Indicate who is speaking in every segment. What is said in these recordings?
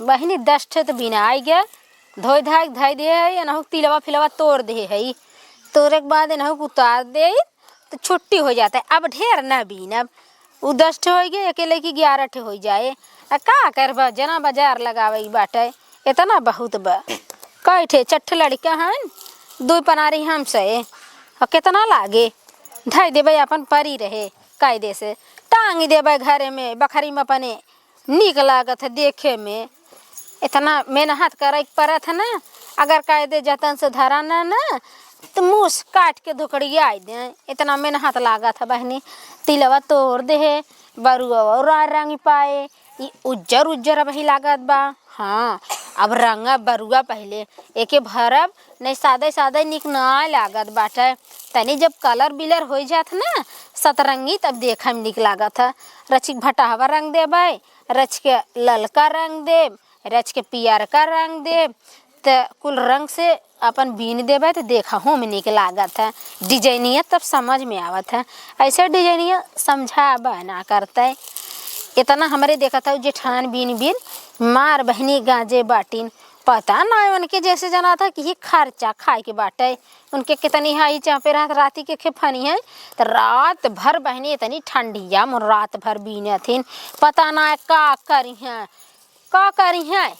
Speaker 1: बहिनी 10 ठे तो बिना आई गया धोई धाई धाई दे है एनहु तिलवा फिलवा तोड़ दे है तोड़े के बाद एनहु उतार दे तो छुट्टी हो जाता है। अब ढेर ना बीनब उ 10 ठे हो गए अकेले की 11 ठे हो जाए का करबा जना बाजार लगावे बाटे इतना बहुत बा कई ठे चट्ठ लड़का हैं 2 पनारी हमसे और कितना लागे ढाई देवे अपन परी रहे कायदे से टांग देवे घरे में बखरी में अपने निक लागत है देखे में इतना मेहनत करे पड़त है ना अगर कायदे जतन से धरा ना तो मूस काट के धुकड़िया आई दे इतना मेहनत लागत है बहनी तिलवा तोड़ दे है बरुआ और रंग पाए उज्जर उज्जर अब ही लागत बा। हाँ अब रंगा बरुआ पहले एके भरब नहीं सादे सादे निक ना लागत बाटे तनी जब कलर बिलर हो जात ना सतरंगी तब देखे में निक लागत है। रचिक भटावा रंग देबै रच के ललका रंग देब रच के पियर का रंग देब तो कुल रंग से अपन बीन देबै तो देखा हो में निक लागत है डिजाइनिया तब समझ में आवत है ऐसे डिजाइनिया समझा बना करते इतना हमारे देखा था जेठान बीन बीन मार बहनी गाजे बाटिन पता ना उनके जैसे जाना था कि ये खर्चा खाए के बाटे उनके कितनी हाई चापे राती के खेफनी है तो रात भर बहनी इतनी ठंडिया मुर रात भर बीने थीन पता ना का करी है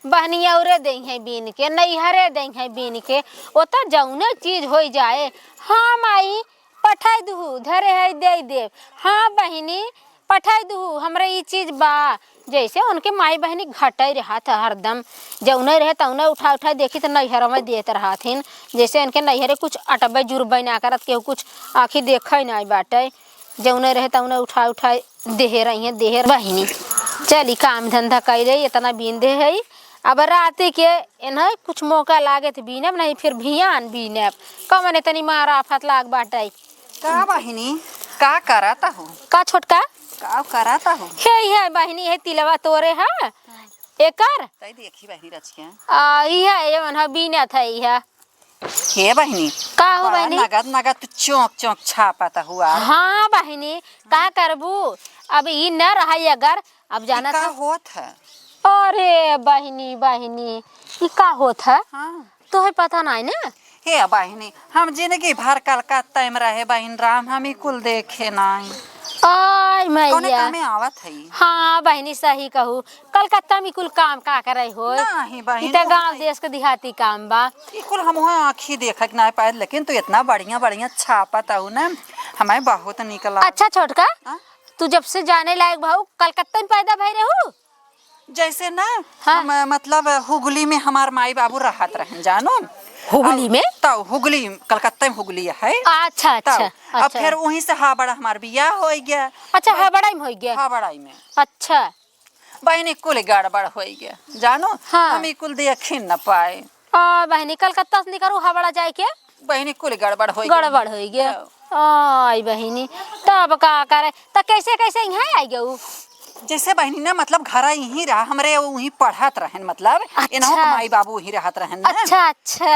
Speaker 1: बहनी औरे दे है बीन के नैहरे दे है बीन के ओता जौने चीज हो जाए हाँ माई पठाई दू धरे है दे देव हाँ बहनी पठाई दू हमरा ये चीज बा जैसे उनके माई बहनी घटे रहा था हरदम जौने रहे तौने उठा उठा देखी तो नैहर में देते रहथिन जैसे उनके नैहरे कुछ अटबे जुर्बे ना करत केहू कुछ आँखी देखे ना बाटे जौने रहे तौने उठा उठा देहे रही है देहे बहनी चली काम धंधा कर रही इतना बीन दे है अब रात के इन्हें कुछ मौका लागे तो बीनब नहीं फिर भियान बीनब कमन इतनी मारा आफत लाग बाटे
Speaker 2: का बहिनी का कराता हो
Speaker 1: का छोटका
Speaker 2: का कराता हो
Speaker 1: है बहनी है तिलवा तोरे है एकर
Speaker 2: तई देखी बहिनी रचिया
Speaker 1: ये मन बीना था ये
Speaker 2: हे बहिनी
Speaker 1: का हो बहनी
Speaker 2: नगद नगद तो चौक चौक छापाता हुआ
Speaker 1: हाँ बहनी का करबू अब ये न रहा अगर अब जाना
Speaker 2: का
Speaker 1: था
Speaker 2: होत है
Speaker 1: अरे बहनी बहनी ये का होत है
Speaker 2: हाँ
Speaker 1: तो है पता नहीं ना
Speaker 2: हे बहिनी हम जिंदगी भर कलकत्ता में रहे बहिन राम हम ही कुल देखे नहीं
Speaker 1: आय
Speaker 2: कौने
Speaker 1: मैया
Speaker 2: कामे आवत है
Speaker 1: हाँ बहनी सही कहू कलकत्ता में कुल काम का करे हो
Speaker 2: नहीं बहिन
Speaker 1: इतना गांव देश के देहाती काम बा
Speaker 2: ये कुल हम वहाँ आँखी देख के नहीं पाए लेकिन तो इतना बढ़िया बढ़िया छापता हूँ ना हमें बहुत निकला
Speaker 1: अच्छा छोटका
Speaker 2: हाँ?
Speaker 1: तू जब से जाने लायक भाऊ कलकत्ता में पैदा भई रहू
Speaker 2: जैसे ना
Speaker 1: हाँ?
Speaker 2: हम मतलब हुगली में हमार माई बाबू रहत रहन जानो
Speaker 1: हुगली में
Speaker 2: तो हुगली कलकत्ता में हुगली है
Speaker 1: अच्छा अच्छा
Speaker 2: अब
Speaker 1: अच्छा
Speaker 2: फिर वहीं से हावड़ा हमार बियाह हो गया
Speaker 1: अच्छा हबड़ाई में हो गया
Speaker 2: हावड़ाई में
Speaker 1: अच्छा
Speaker 2: बहनी कुल गड़बड़ हो गया जानो
Speaker 1: हाँ।
Speaker 2: हम ई कुल देखे न पाए
Speaker 1: बहनी कलकत्ता से निकलू हबड़ा जाए के
Speaker 2: बहनी कुल गड़बड़ हो गया
Speaker 1: गड़बड़ हो गया आई बहनी तब का करे तो कैसे कैसे यहाँ आई गऊ
Speaker 2: जैसे बहनी ना मतलब घर यहीं रहा हमरे वहीं पढ़त रहन मतलब इनहो
Speaker 1: अच्छा।
Speaker 2: माई बाबू वहीं रहत रहन ना
Speaker 1: अच्छा अच्छा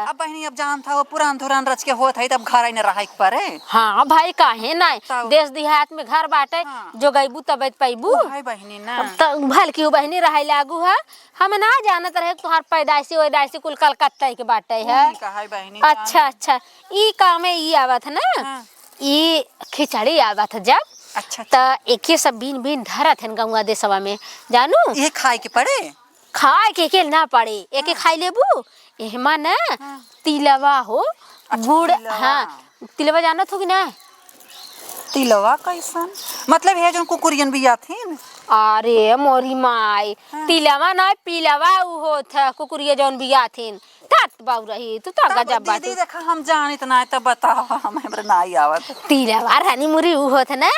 Speaker 2: अब बहनी अब जान था वो पुरान धुरान रच के होत है तब घर ही न रहा परे
Speaker 1: हाँ भाई काहे नहीं
Speaker 2: तब।
Speaker 1: देश देहात में घर बाटे
Speaker 2: हाँ।
Speaker 1: जो गईबू तब पैबू
Speaker 2: हाय बहनी ना
Speaker 1: तो भल की बहनी रहे लागू है हम ना जानत रहे तुहार पैदाइशी वैदाइशी कुल कलकत्ता के बाटे है
Speaker 2: वही कहा है बहनी
Speaker 1: अच्छा अच्छा ई काम में ई आवत ना
Speaker 2: हाँ।
Speaker 1: ई खिचड़ी आवत जब
Speaker 2: अच्छा
Speaker 1: तो एक ही सब बीन बीन धरत है गंगा देशवा में जानू
Speaker 2: ये खाए के पड़े
Speaker 1: खाए के ना पड़े एक खाई लेबू एहमा ना तिलवा हो गुड़
Speaker 2: तिलवा।
Speaker 1: हाँ तिलवा जानत हो कि ना
Speaker 2: तिलवा कैसन मतलब है जो कुकुरियन भी आथीन
Speaker 1: अरे मोरी माई तिलवा ना पिलवा उ होत है कुकुरिया जौन भी आथिन तात बाऊ रही तू तो गजब बात
Speaker 2: दीदी देखा हम जान इतना है तब बताओ हम हमरा नहीं आवत
Speaker 1: तिलवा रानी मुरी उ होत ना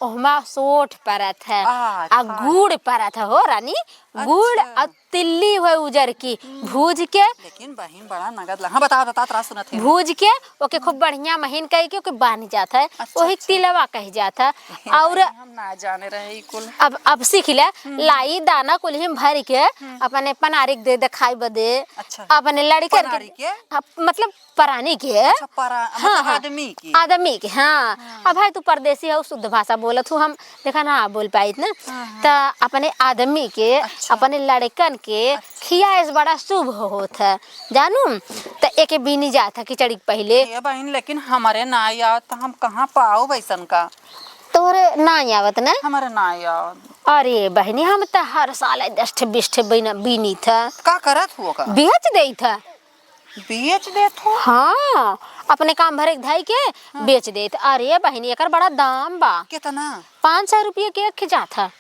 Speaker 1: ओहमा सोठ परत है आ गुड़ परत है हो रानी गुड़ और तिल्ली हो उजर की भूज के
Speaker 2: लेकिन बहन बड़ा नगद लगा बता बता तरा सुनत है
Speaker 1: भूज के ओके खूब बढ़िया महीन कह के ओके बांध जाता है वही तिलवा कह जाता है और
Speaker 2: हम ना जाने रहे कुल
Speaker 1: अब सीख ले लाई दाना कुल हिम भर के अपने पनारिक दे खाई बदे
Speaker 2: अच्छा
Speaker 1: अपने लड़ी
Speaker 2: परारी
Speaker 1: करके
Speaker 2: के?
Speaker 1: हाँ, मतलब परानी के
Speaker 2: अच्छा मतलब
Speaker 1: हाँ।
Speaker 2: आदमी की।
Speaker 1: आदमी के हाँ। अब भाई तू परदेसी है शुद्ध भाषा बोलत हूँ हम देखा ना बोल पाई ना तो अपने आदमी के
Speaker 2: अच्छा।
Speaker 1: अपने लड़कन के खिया इस बड़ा शुभ होत है जानू तो एक बीनी जात है खिचड़ी के पहले
Speaker 2: ये बहन लेकिन हमारे ना आवत तो हम कहाँ पाओ वैसन का।
Speaker 1: तोरे ना आवत ना
Speaker 2: हमारे ना आवत।
Speaker 1: अरे बहनी हम तो हर साल 10 बीनी था
Speaker 2: का करत हुआ का?
Speaker 1: बेच दे था
Speaker 2: बेच देत हो?
Speaker 1: हाँ अपने काम भरे धाई के बेच देत। अरे बहनी एकर बड़ा दाम बा
Speaker 2: कितना?
Speaker 1: 500 रुपये के एक खिजा था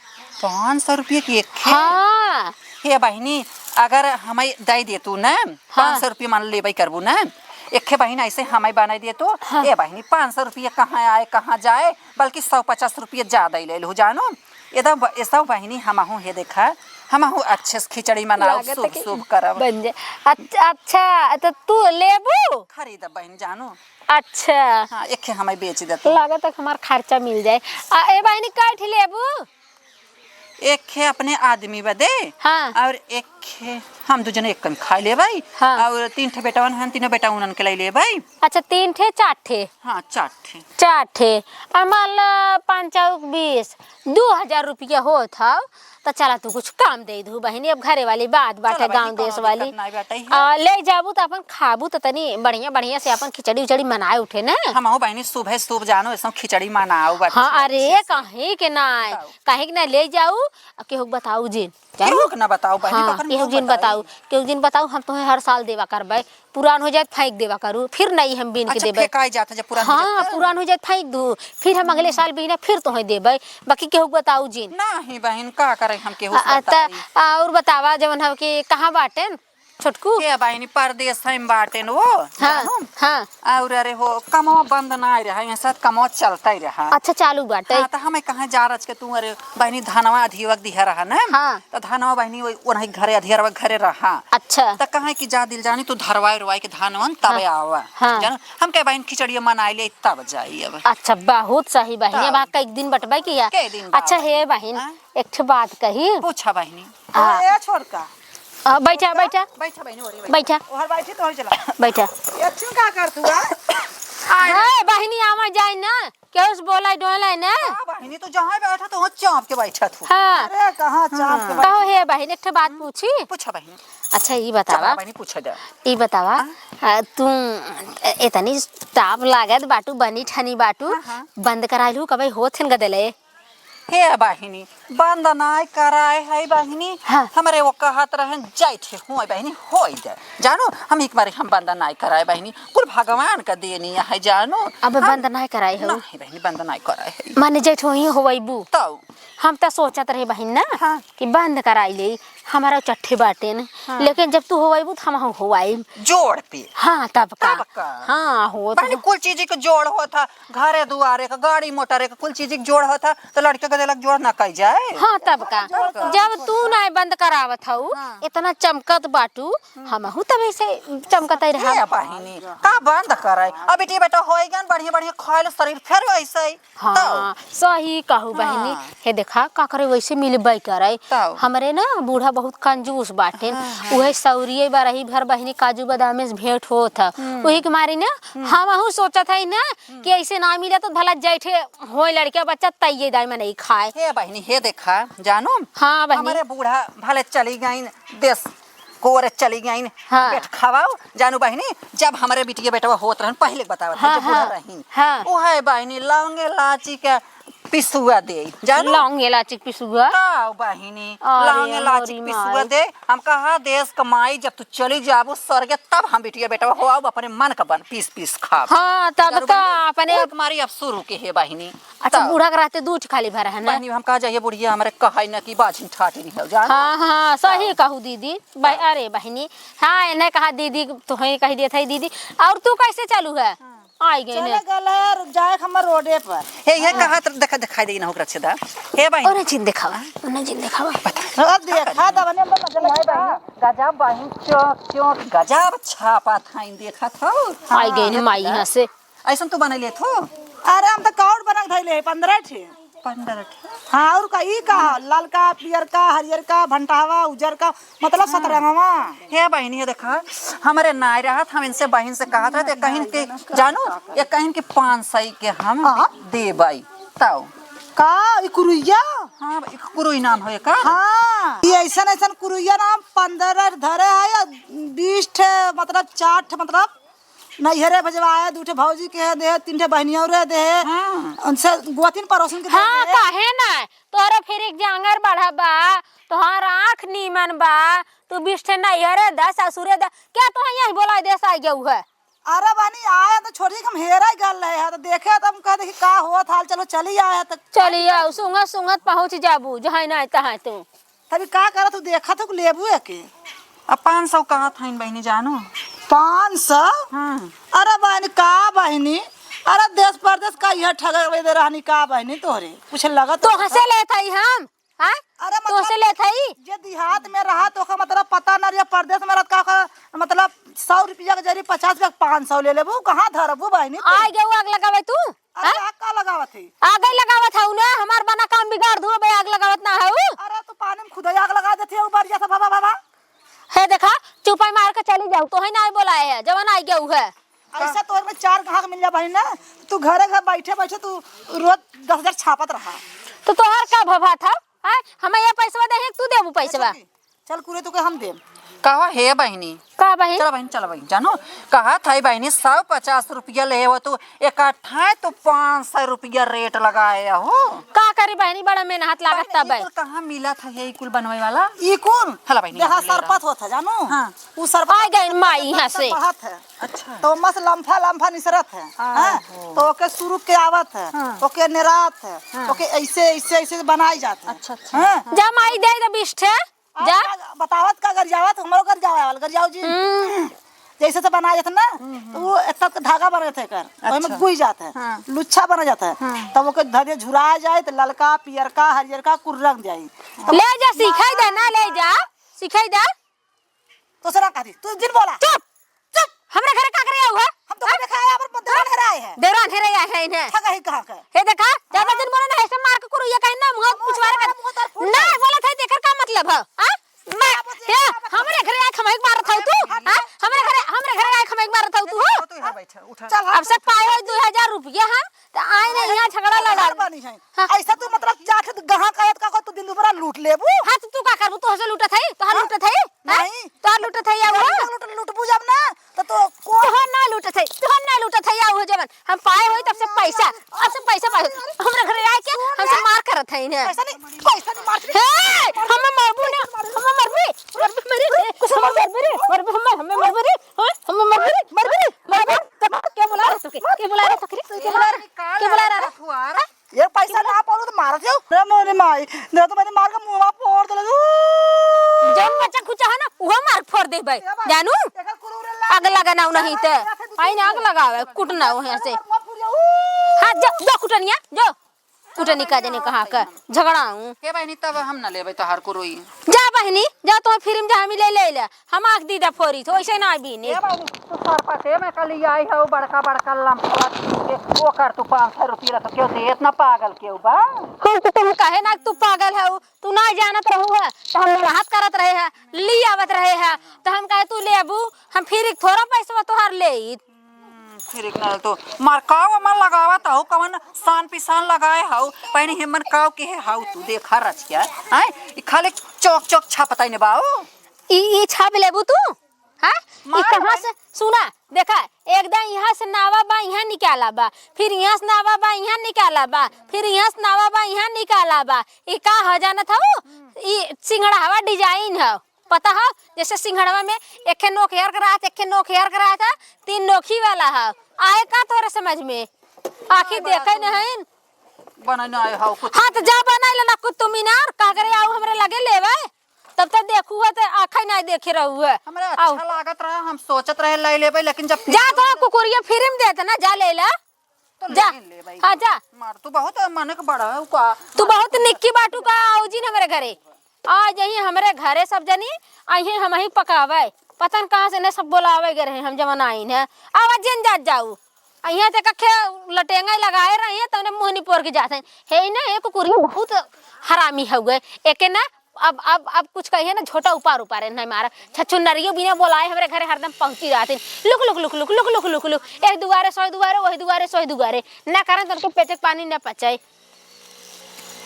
Speaker 2: 500 रुपये की एक खे?
Speaker 1: हाँ
Speaker 2: हे बहनी अगर हमें दे दे तू ना 500 रुपये मान लेबई करबू ना एक खे बहन ऐसे हमें बना दे तो ए बहनी 500 रुपये कहाँ आए कहाँ जाए बल्कि 150 रुपये ज्यादा ही ले लो जानो एकदम ऐसा बहनी हमहू हे देखा हमहू अच्छे से खिचड़ी बनाओ शुभ शुभ करब
Speaker 1: बन जाए। अच्छा तो तू लेबू
Speaker 2: खरीद बहन जानो।
Speaker 1: अच्छा
Speaker 2: हाँ एक खे हमें बेच देते
Speaker 1: लागत तक हमार खर्चा मिल जाए ए बहनी काट लेबू
Speaker 2: एक खे अपने आदमी बदे
Speaker 1: हाँ
Speaker 2: और एक खे हम दो जने एक कम खा ले भाई
Speaker 1: हाँ।
Speaker 2: और 3 ठे बेटावन हम तीनों बेटा उनन के ले भाई।
Speaker 1: अच्छा 3 ठे 4 ठे
Speaker 2: हाँ 4 ठे
Speaker 1: 4 ठे अमाल 5 चौक 20 2000 रुपया हो था तो चला तू कुछ काम दे दू बहनी अब घरे वाली बात बाटे गांव देश वाली ले जाबू तो अपन खाबू तो तनी बढ़िया बढ़िया से अपन खिचड़ी उचड़ी मनाए उठे ना
Speaker 2: हम बहनी सुबह सुबह जानो ऐसा खिचड़ी मनाओ
Speaker 1: हाँ अरे कहीं के ना कहीं के ना ले जाऊ केहू बताऊ जिन
Speaker 2: केहू के ना बताओ बहनी
Speaker 1: हाँ केहू जिन बताऊ केहू जिन बताऊ हम तुम्हें हर साल देवा करबे पुरान हो जाए फेंक देवा करू फिर नहीं हम बीन के देबे
Speaker 2: फेंकाई जाता जब पुरान
Speaker 1: हाँ पुरान हो जाए फेंक दू फिर हम अगले साल बीने फिर तुम्हें देबे बाकी केहू बताऊ जिन
Speaker 2: नहीं बहन का करे हम केहू बताई
Speaker 1: और बतावा जवन हम के कहाँ बाटे छोटकू
Speaker 2: के बहनी परदेश हम बाटे न वो
Speaker 1: हाँ हाँ
Speaker 2: और अरे हो कमवा बंद ना रहा यहाँ साथ कमवा चलता ही रहा।
Speaker 1: अच्छा चालू बाटे
Speaker 2: हाँ तो हमें कहाँ जा रच के तू अरे बहनी धनवा अधिवक दिया रहा ना
Speaker 1: हाँ
Speaker 2: तो धनवा बहनी वही घरे अधिरवा घरे रहा
Speaker 1: अच्छा
Speaker 2: तो कहे कि जा दिल जानी तू धरवाई रुवाई के धनवन तब आवा
Speaker 1: हाँ।
Speaker 2: जानो हम कहे बहन खिचड़ी मनाई ले तब जाई अब।
Speaker 1: अच्छा बहुत सही बहनी अब आपका एक दिन बटबाई किया अच्छा है बहन एक ठे बात कही
Speaker 2: पूछा बहनी
Speaker 3: ए छोड़ का
Speaker 1: बैठा बैठा
Speaker 2: बैठा बहनी
Speaker 1: बैठा
Speaker 3: ओहर बैठी तो चला
Speaker 1: बैठा
Speaker 3: ये क्यों का कर तू
Speaker 1: हाय बहनी आवा जाए ना केहू से बोला डोला ना
Speaker 2: बहनी तो जहाँ बैठा तो वहाँ चाँप के बैठा तू।
Speaker 1: हाँ
Speaker 3: अरे कहां चाप के
Speaker 1: कहो है बहन एक ठे बात पूछी
Speaker 2: पूछा बहनी
Speaker 1: अच्छा ये बतावा
Speaker 2: बहनी पूछा जा
Speaker 1: ये बतावा तू इतनी ताप लागत बाटू बनी ठनी बाटू बंद करालू कभी होत हन गदले
Speaker 2: हे बहनी बंद नाय कराए है बहनी
Speaker 1: हाँ।
Speaker 2: हमारे वो कहत रहे जाय थे हो बहनी हो जाए जानो हम एक बार हम बंद नाय कराए बहनी कुल भगवान का देनी है जानो
Speaker 1: अब बंद नहीं कराई हो
Speaker 2: नहीं बहनी बंद नाय कराए है
Speaker 1: माने जेठ ही होइबू
Speaker 2: तो
Speaker 1: हम तो सोचत रहे बहन ना
Speaker 2: हाँ।
Speaker 1: कि बंद कराई ले हमारा चट्ठी बाटे न लेकिन जब तू होइबू तो हम होवाई
Speaker 2: जोड़ पे
Speaker 1: हाँ तब
Speaker 2: तब का।
Speaker 1: हाँ हो
Speaker 2: बहनी कुल चीज के जोड़ होता घरे दुआरे का गाड़ी मोटर का कुल चीज के जोड़ होता तो लड़के का दिलक जोड़ ना कई जाए।
Speaker 1: हाँ तब का जब तू नहीं बंद करावत हऊ इतना चमकत बाटू हमहू तब ऐसे चमकत ही रहा
Speaker 2: हे बहनी का बंद कराए अब बेटी बेटा होइगन बढ़िया बढ़िया खाइल शरीर फिर वैसे ही
Speaker 1: हाँ सही कहू बहनी हे देखा का करे वैसे मिलबई करे
Speaker 2: तब।
Speaker 1: हमरे ना बूढ़ा बहुत कंजूस बाटे उहे सौरिये बारही भर बहनी काजू बादाम में भेंट होत था वही के मारी ना हमहू सोचत है ना कि ऐसे ना मिले तो भला जैठे होए लड़के बच्चा तइये दाई में नहीं खाए
Speaker 2: हे बहनी हे देखा जानो
Speaker 1: हाँ बहनी
Speaker 2: हमारे बूढ़ा भले चली गई देश कोरे चली गई
Speaker 1: हाँ।
Speaker 2: पेट खवाओ जानू बहनी जब हमारे बिटिया बेटवा होत रहन पहले बतावत
Speaker 1: हाँ,
Speaker 2: जब बूढ़ा
Speaker 1: हाँ,
Speaker 2: रहीन
Speaker 1: हाँ।
Speaker 2: ओ है बहनी लौंगे लाची के पिसुआ दे जानो
Speaker 1: लौंग इलायची पिसुआ
Speaker 2: का बहिनी
Speaker 1: अरे
Speaker 2: लौंगे लाची
Speaker 1: हमारी
Speaker 2: पिसुआ
Speaker 1: माई।
Speaker 2: दे हम कहा देश कमाई जब तू चली जाबू स्वर्ग तब हम बिटिया बेटा हो आओ अपने मन का बन पीस पीस खा
Speaker 1: हाँ तब तो अपने
Speaker 2: हमारी अब शुरू के है बहिनी
Speaker 1: अच्छा बूढ़ा के रहते दूध खाली भरा है ना
Speaker 2: बहनी हम कहा जाइए बुढ़िया हमारे कहा न की बाजी ठाटी नहीं हो जान
Speaker 1: हाँ हाँ सही कहू दीदी अरे बहनी हाँ इन्हें कहा दीदी तो कही दिया था दीदी और तू कैसे चालू है आई गई
Speaker 3: चले
Speaker 1: ने
Speaker 3: गले जाए हमर रोडे पर
Speaker 2: हे ये कहा देखा दिखाई देना होकर अच्छे दा हे बहनी
Speaker 1: और जिन दिखावा उन्हें जिन दिखावा
Speaker 3: रख दिया खा दा बने
Speaker 2: गजब बहन क्यों गजब छापा था इन देखा था
Speaker 1: आई गई ने माई यहाँ से
Speaker 2: ऐसा तू बना ले थो
Speaker 3: अरे हम तो कौड़ बना धइले 15 ठे
Speaker 2: 15 ठे
Speaker 3: हाँ और का ई का ललका पियर का हरियर का भंटावा उजर का मतलब 17वां।
Speaker 2: हे बहनी ये देखा हमारे नाय रहत हम इनसे बहन से कहत रहे कहीं के जानो ये कहीं के 500 के हम देबाई ताऊ
Speaker 3: का ई कुरुइया।
Speaker 2: हाँ एक कुरुई नाम है का
Speaker 3: हाँ ये ऐसा कुरुइया नाम 15 धरे है या 20 ठे मतलब 4 ठे मतलब नैहरे भजवाए 2 ठे भौजी के दे 3 ठे बहनियों रे दे उनसे गोतिन पड़ोसन के
Speaker 1: हाँ
Speaker 3: दे।
Speaker 1: काहे ना तोरा फिर एक जांगर बढ़ा बा तोहार आँख नीमन बा तू 20 ठे नैहरे दा ससुरे दा क्या तो यही बोला देश आ गया है।
Speaker 3: अरे बनी आया तो छोड़ी हम हेरा ही गल रहे हैं तो देखे तो हम कह देखी का होत हाल चलो चली आया तो
Speaker 1: चलिए आओ सुंगत सुंगत पहुँच जाबू जहाँ ना तहाँ तू
Speaker 3: तभी का करा तू देखा तो लेबू है के
Speaker 2: अब 500 कहा था इन बहनी जानो
Speaker 3: 500।
Speaker 2: हाँ
Speaker 3: अरे बहनी का बहनी अरे देश परदेश का यह ठग दे रहनी का बहनी तोहरे कुछ लगा
Speaker 1: तो हंसे ले थाई हम हाँ
Speaker 3: अरे
Speaker 1: तो हंसे ले थाई
Speaker 3: जे देहात में रहा तो का मतलब पता ना रहा परदेश में रहत का मतलब 100 रुपया के जरी 50 का 500 ले लेबू कहाँ धरबू बहनी तू?
Speaker 1: आ गए आग लगावे तू
Speaker 3: अरे आग का लगावत है।
Speaker 1: आग ही लगावत हूँ ना हमार बना काम बिगाड़ दूँ बे आग लगावत ना है
Speaker 3: अरे तू पानी में खुद ही आग लगा देती है ऊपर जैसा बाबा बाबा
Speaker 1: है देखा चुपाई मार के चली जाऊ तो है ना बोलाए है जवन आई गया है
Speaker 3: ऐसा तो में 4 ग्राहक मिल जा भाई ना तू घरे घर बैठे बैठे तू रोज 10,000 छापत रहा
Speaker 1: तो तोहर का भभा था हां हमें ये पैसा दे तू देबू पैसा
Speaker 3: चल कुरे तो के हम देम
Speaker 2: कहा हे बहनी
Speaker 1: का बहन
Speaker 2: चलो बहन चलो बहन जानो कहा था बहनी 150 रुपया ले हो तो इकट्ठा तो 500 रुपया रेट लगाया हो
Speaker 1: का करी बहनी बड़ा मेहनत लागत तब है
Speaker 2: कहाँ मिला था ये कुल बनवाई वाला
Speaker 3: ई कौन
Speaker 2: हला बहनी
Speaker 3: जहां सरपत होता जानो
Speaker 2: हाँ।
Speaker 3: उ सरपत
Speaker 1: आ गई माई यहाँ से
Speaker 3: पढ़त है
Speaker 2: अच्छा
Speaker 3: तो मस लम्फा लम्फा निसरत है हैं? तो ओके शुरू के आवत है ओके निरात है ओके ऐसे ऐसे ऐसे बनाई जात है।
Speaker 2: अच्छा अच्छा
Speaker 3: हैं?
Speaker 1: जा माई दे दे 20 ठे जा
Speaker 3: बतावत का कर जावत हमरो कर जावल कर जाओ जी जैसे से बनाया था ना तो वो एक धागा बने थे कर ओय में गुई जाता है लुच्छा बना जाता है तब ओके धरे झुरा जाए तो ललका पियर का हरियर का कुर्रंग जाए
Speaker 1: ले जा सिखाई दे ना ले जा सिखाई दे
Speaker 3: तो सरा का दी तू जिन बोला
Speaker 1: चुप चुप हमरा घरे का करे हुआ
Speaker 3: हम तो देखा है पर देवान हेराए है
Speaker 1: देवरान हेरे या है इन्हें
Speaker 3: ठगा ही कहां का
Speaker 1: हे देखा ज्यादा दिन बोले ना ऐसे मार के करू ये कहीं ना मुंह पिछवाड़ा कर ना बोला था देकर का मतलब है हां मैं हे हमरे घरे आके खमाई मारत हौ तू हां हमरे घरे आके खमाई मारत हौ तू हो
Speaker 2: तो यहाँ बैठा उठा
Speaker 3: चल
Speaker 1: अब से पाए 2000 रुपया हां तो आए ने यहां झगड़ा लड़ा
Speaker 3: बनी है ऐसा तू मतलब जाके तू गहा कायत का तू दिन दुबरा लूट लेबू
Speaker 1: हां तो तू का करबू तू हसे लूटत है तो लूटत है
Speaker 3: नहीं
Speaker 1: तो लूटत है या
Speaker 3: लूट लूटबू जब ना तो को
Speaker 1: तोहर ना लूटत है तोहर ना लूटत है या हो जवन हम पाए होई तब से पैसा अब से पैसा पाए हमरे घरे आके हमसे मार करत है इन्हें
Speaker 3: पैसा नहीं मार
Speaker 1: हे हम मरबू ना हम मरबू मरे हम क्या बोला रहा तू क्या बोला रहा क्या बोला रहा
Speaker 3: ये पैसा ना पाऊ तो मार दे रे मोरे माई दे तो मैंने मार के मुंह फोड़ दे
Speaker 1: जौन बच्चा कुचा है ना वो मार फोड़ दे भाई जानू आग लगा ना नहीं ते आई ना आग लगावे कुटना वहां से हां जा कुटनिया जो कुटनी का देने कहां का झगड़ा हूं
Speaker 2: के बहनी तब हम ना लेबे तो हर को रोई
Speaker 1: जा बहनी जा तो फिल्म जा हम ले हम आग दीदा फोरी तो ऐसे ना भी ने
Speaker 2: तो सर पासे में कल आई है बड़का बड़का लम्फा के वो कर तू 500 रुपया तो क्यों दे इतना पागल क्यों बा
Speaker 1: हम तो तुम कहे ना तू पागल है तू ना जानत रहू है तो हम राहत करत रहे है ली आवत रहे है तो हम कहे तू लेबू हम फिर एक थोड़ा पैसा तोहार ले
Speaker 2: फिर एक ना तो मारकाव मन लगावत हो कवन सान पिसान लगाए हो पहले हिमन काव के हाउ तू देखा रच क्या हैं खाली चौक चौक छापताई ने बाओ
Speaker 1: ई छाप लेबू तू हां ई कहां से सुना देखा एकदम यहां से नावा बा यहां निकाला बा फिर यहां से नावा बा यहां निकाला बा फिर यहां से नावा बा यहां निकाला बा ई का हो जानत हो ई सिंगड़ा हवा डिजाइन है पता है जैसे सिंघड़वा में एक नोक हेयर कराया था एक नोक हेयर कराया था 3 नोखी वाला है आए का तोरे समझ में आखिर देखे नहीं
Speaker 2: बना ना आए हाउ कुछ
Speaker 1: हां तो जा बनाई लेना कुतुब मीनार का करे आओ हमरे लगे लेवे तब तक देखू है तो आंखें नहीं देखे रहू है
Speaker 2: हमरा अच्छा लागत रहा हम सोचत रहे ले लेबे लेकिन जब
Speaker 1: जा तो कुकुरिया फिल्म देते ना जा ले ला
Speaker 2: तो
Speaker 1: जा
Speaker 2: ले भाई
Speaker 1: हां जा
Speaker 2: मार तू बहुत मन के बड़ा है का
Speaker 1: तू बहुत निक्की बाटू का आओ जी हमरे घरे आ जही हमरे घरे सब जनी आई हम ही पकावे पता न कहां से ने सब बोलावे गए रहे हम जवन आइन है आवाज जन जा जाऊ यहाँ तक के लटेंगा लगाए रही है तने मोहनी पोर के जाते है ना एक कुकुर बहुत हरामी हुए एके ना अब कुछ कहिए ना छोटा ऊपर ऊपर नहीं मारा छछु नरियो बिना बोलाए हमारे घरे हरदम पहुंची जाते look look look look look look look look एक दुआरे 100 दुआरे वही दुआरे 100 दुआरे ना कारण तनको पेट पानी ना पचाए